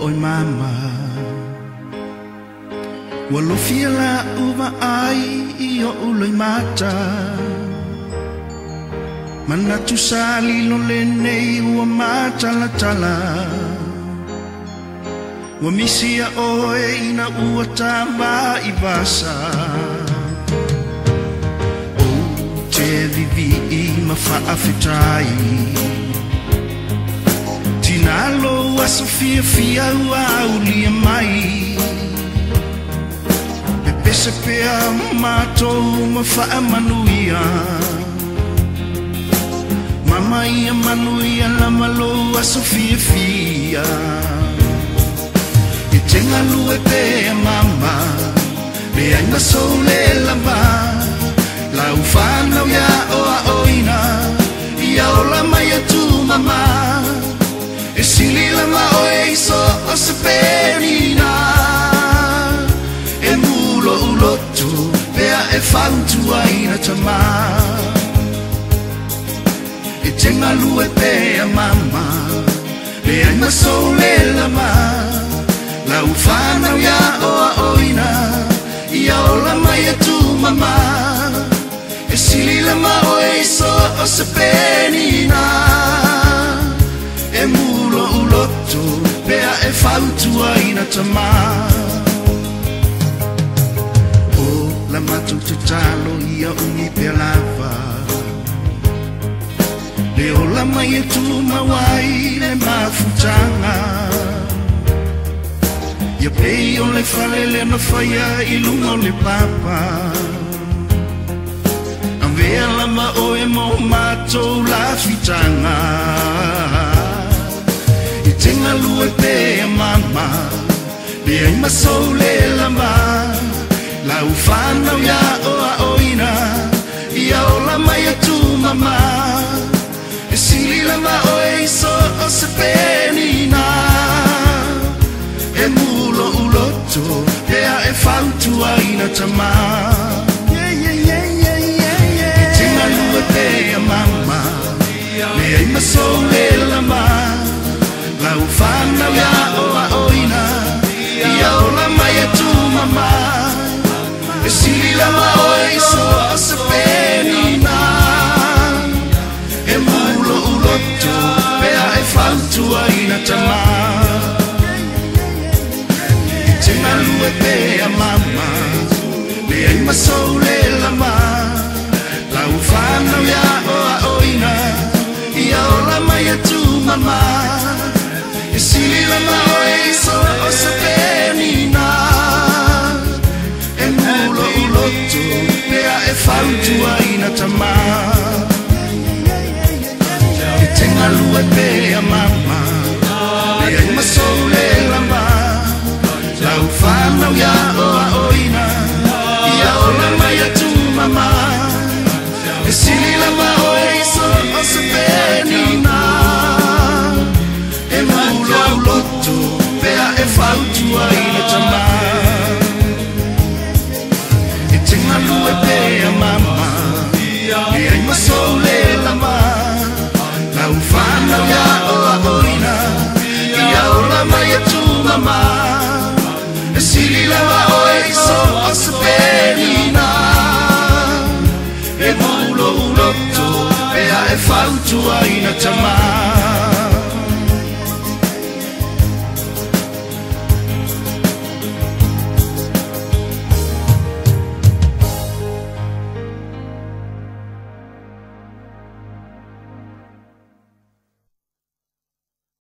oi mama Walo fiala uva ai io uloi mata Mana tu sali lo lenei ua mata la tala Wa misia oe ina ua tamba i vasa O te vivi i mawhaafitai Tinalo a sofia fia ua ulia mai Pepesa pea matou mawhaamanuia Mama ia manuia la malo a sofia fia Tenga lue pe mama Le aina sole lava La ufana ya oa oina Ia ola mai tu mama E sili lama oe iso o se penina E mulo ulotu Pea e fantu aina tama E tenga lue pe mama Le aina sole lava La ufana ya oa oina Ia ola mai tu mama E sili lama oe iso o se penina E mulo uloto Pea e fautu aina tama O la matu te talo ia ungi pe lava Le ola mai tu mawai le mafutanga Ia pei o le falele na whaia I lunga o le papa Amea lama o e mo matou la fitanga I tenga lue pe mama Le ai masou le lama La ufana ya oa oina Ia o lama ia tu mama E sili lama o e iso o se penina E mulo uloto Pea e fautu aina tama I tinga lue pea mama Le ai masou le lama La ufana ya oa oina Ia ola mai e tu mama E sili lama oe iso o se penina E mulo uloto Pea e fautu aina tama Tenga lue pea mama Le ai masou le lama La ufana ya oa oina Ia ola mai e tu mama E sili lama oe iso o se penina E mulo uloto Pea e fautu aina tama E tenga lue pea mama Le ai masou le lama La ufana ya oa oina Ia ola mai tu mama E sili lama oe iso o se penina E mulo uloto Pea e fautu aina tama E tenga lue pea mama E ai masou le lama La ufana ya oa oina Ia ola mai tu mama E sili lama oe iso o se penina E mulo uloto Pea e fautu aina tama